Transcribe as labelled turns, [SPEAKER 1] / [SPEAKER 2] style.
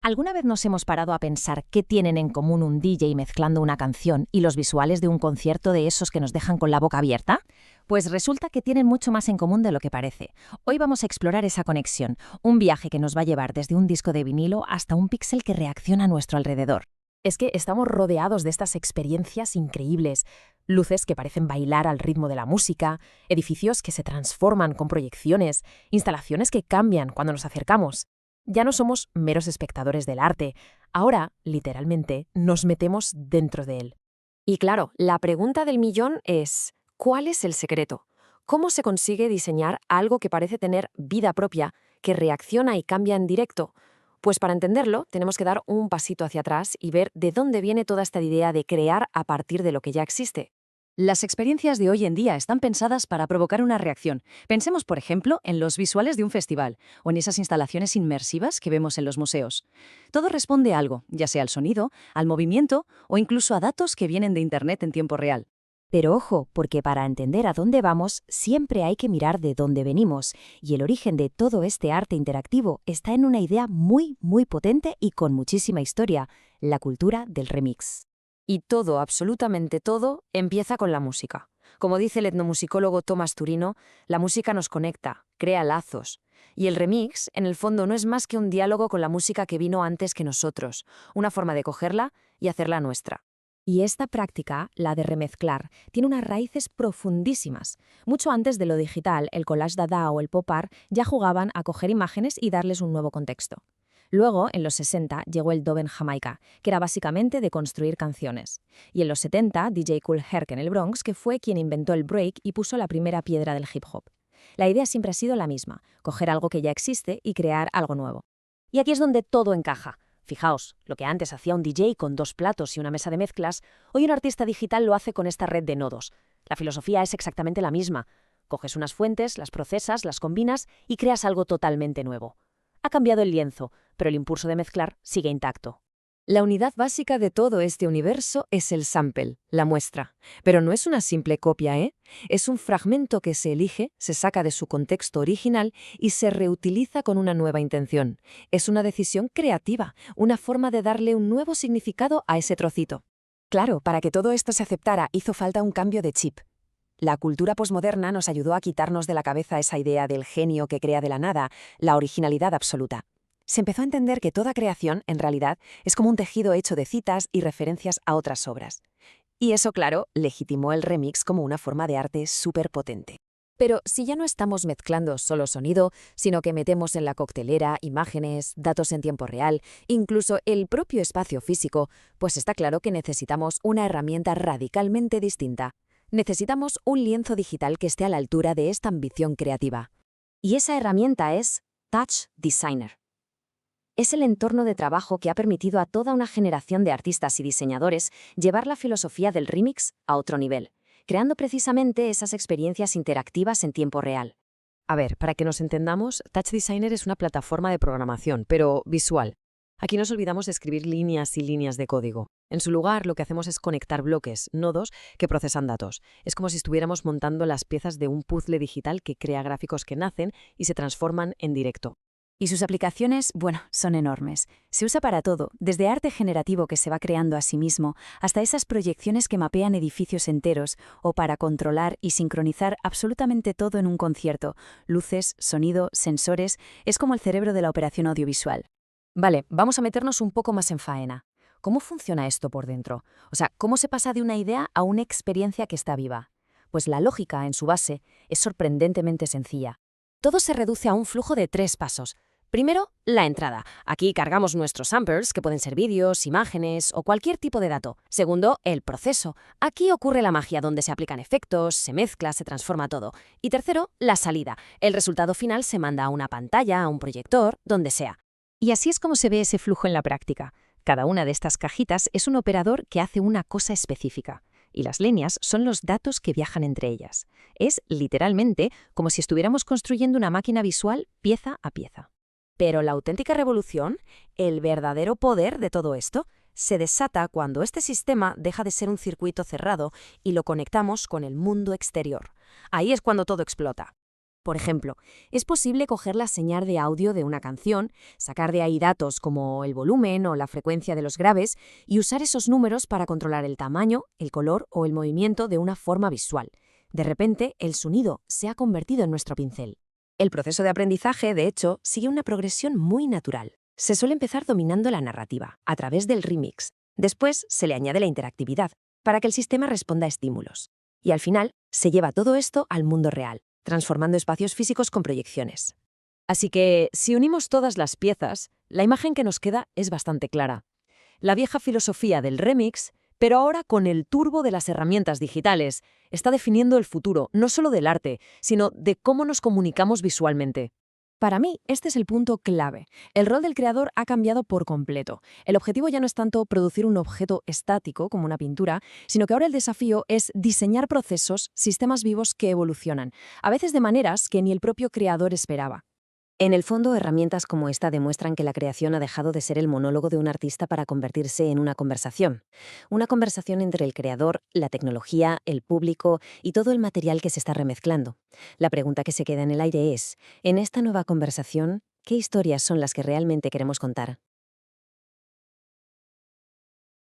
[SPEAKER 1] ¿Alguna vez nos hemos parado a pensar qué tienen en común un DJ mezclando una canción y los visuales de un concierto de esos que nos dejan con la boca abierta? Pues resulta que tienen mucho más en común de lo que parece. Hoy vamos a explorar esa conexión, un viaje que nos va a llevar desde un disco de vinilo hasta un píxel que reacciona a nuestro alrededor. Es que estamos rodeados de estas experiencias increíbles. Luces que parecen bailar al ritmo de la música, edificios que se transforman con proyecciones, instalaciones que cambian cuando nos acercamos. Ya no somos meros espectadores del arte, ahora, literalmente, nos metemos dentro de él.
[SPEAKER 2] Y claro, la pregunta del millón es, ¿cuál es el secreto? ¿Cómo se consigue diseñar algo que parece tener vida propia, que reacciona y cambia en directo? Pues para entenderlo, tenemos que dar un pasito hacia atrás y ver de dónde viene toda esta idea de crear a partir de lo que ya existe.
[SPEAKER 3] Las experiencias de hoy en día están pensadas para provocar una reacción. Pensemos, por ejemplo, en los visuales de un festival o en esas instalaciones inmersivas que vemos en los museos. Todo responde a algo, ya sea al sonido, al movimiento o incluso a datos que vienen de Internet en tiempo real.
[SPEAKER 1] Pero ojo, porque para entender a dónde vamos, siempre hay que mirar de dónde venimos, y el origen de todo este arte interactivo está en una idea muy, muy potente y con muchísima historia: la cultura del remix.
[SPEAKER 2] Y todo, absolutamente todo, empieza con la música. Como dice el etnomusicólogo Tomás Turino, la música nos conecta, crea lazos. Y el remix, en el fondo, no es más que un diálogo con la música que vino antes que nosotros, una forma de cogerla y hacerla nuestra.
[SPEAKER 1] Y esta práctica, la de remezclar, tiene unas raíces profundísimas. Mucho antes de lo digital, el collage dada o el pop art ya jugaban a coger imágenes y darles un nuevo contexto. Luego, en los 60, llegó el dub en Jamaica, que era básicamente de construir canciones. Y en los 70, DJ Kool Herc en el Bronx, que fue quien inventó el break y puso la primera piedra del hip hop. La idea siempre ha sido la misma: coger algo que ya existe y crear algo nuevo. Y aquí es donde todo encaja. Fijaos, lo que antes hacía un DJ con 2 platos y una mesa de mezclas, hoy un artista digital lo hace con esta red de nodos. La filosofía es exactamente la misma. Coges unas fuentes, las procesas, las combinas y creas algo totalmente nuevo. Ha cambiado el lienzo, pero el impulso de mezclar sigue intacto.
[SPEAKER 2] La unidad básica de todo este universo es el sample, la muestra. Pero no es una simple copia, ¿eh? Es un fragmento que se elige, se saca de su contexto original y se reutiliza con una nueva intención. Es una decisión creativa, una forma de darle un nuevo significado a ese trocito.
[SPEAKER 4] Claro, para que todo esto se aceptara hizo falta un cambio de chip. La cultura posmoderna nos ayudó a quitarnos de la cabeza esa idea del genio que crea de la nada, la originalidad absoluta. Se empezó a entender que toda creación, en realidad, es como un tejido hecho de citas y referencias a otras obras. Y eso, claro, legitimó el remix como una forma de arte súper potente.
[SPEAKER 2] Pero si ya no estamos mezclando solo sonido, sino que metemos en la coctelera imágenes, datos en tiempo real, incluso el propio espacio físico, pues está claro que necesitamos una herramienta radicalmente distinta. Necesitamos un lienzo digital que esté a la altura de esta ambición creativa. Y esa herramienta es Touch Designer. Es el entorno de trabajo que ha permitido a toda una generación de artistas y diseñadores llevar la filosofía del remix a otro nivel, creando precisamente esas experiencias interactivas en tiempo real.
[SPEAKER 4] A ver, para que nos entendamos, Touch Designer es una plataforma de programación, pero visual. Aquí nos olvidamos de escribir líneas y líneas de código. En su lugar, lo que hacemos es conectar bloques, nodos, que procesan datos. Es como si estuviéramos montando las piezas de un puzzle digital que crea gráficos que nacen y se transforman en directo.
[SPEAKER 3] Y sus aplicaciones, bueno, son enormes. Se usa para todo, desde arte generativo que se va creando a sí mismo, hasta esas proyecciones que mapean edificios enteros, o para controlar y sincronizar absolutamente todo en un concierto. Luces, sonido, sensores, es como el cerebro de la operación audiovisual.
[SPEAKER 2] Vale, vamos a meternos un poco más en faena. ¿Cómo funciona esto por dentro? O sea, ¿cómo se pasa de una idea a una experiencia que está viva? Pues la lógica, en su base, es sorprendentemente sencilla. Todo se reduce a un flujo de 3 pasos. Primero, la entrada. Aquí cargamos nuestros samples, que pueden ser vídeos, imágenes o cualquier tipo de dato. Segundo, el proceso. Aquí ocurre la magia, donde se aplican efectos, se mezcla, se transforma todo. Y tercero, la salida. El resultado final se manda a una pantalla, a un proyector, donde sea.
[SPEAKER 1] Y así es como se ve ese flujo en la práctica. Cada una de estas cajitas es un operador que hace una cosa específica, y las líneas son los datos que viajan entre ellas. Es, literalmente, como si estuviéramos construyendo una máquina visual pieza a pieza.
[SPEAKER 2] Pero la auténtica revolución, el verdadero poder de todo esto, se desata cuando este sistema deja de ser un circuito cerrado y lo conectamos con el mundo exterior. Ahí es cuando todo explota.
[SPEAKER 1] Por ejemplo, es posible coger la señal de audio de una canción, sacar de ahí datos como el volumen o la frecuencia de los graves y usar esos números para controlar el tamaño, el color o el movimiento de una forma visual. De repente, el sonido se ha convertido en nuestro pincel.
[SPEAKER 4] El proceso de aprendizaje, de hecho, sigue una progresión muy natural. Se suele empezar dominando la narrativa, a través del remix. Después se le añade la interactividad, para que el sistema responda a estímulos. Y al final, se lleva todo esto al mundo real, transformando espacios físicos con proyecciones.
[SPEAKER 1] Así que, si unimos todas las piezas, la imagen que nos queda es bastante clara. La vieja filosofía del remix, pero ahora con el turbo de las herramientas digitales, está definiendo el futuro, no solo del arte, sino de cómo nos comunicamos visualmente. Para mí, este es el punto clave. El rol del creador ha cambiado por completo. El objetivo ya no es tanto producir un objeto estático, como una pintura, sino que ahora el desafío es diseñar procesos, sistemas vivos que evolucionan, a veces de maneras que ni el propio creador esperaba.
[SPEAKER 4] En el fondo, herramientas como esta demuestran que la creación ha dejado de ser el monólogo de un artista para convertirse en una conversación. Una conversación entre el creador, la tecnología, el público y todo el material que se está remezclando. La pregunta que se queda en el aire es, en esta nueva conversación, ¿qué historias son las que realmente queremos contar?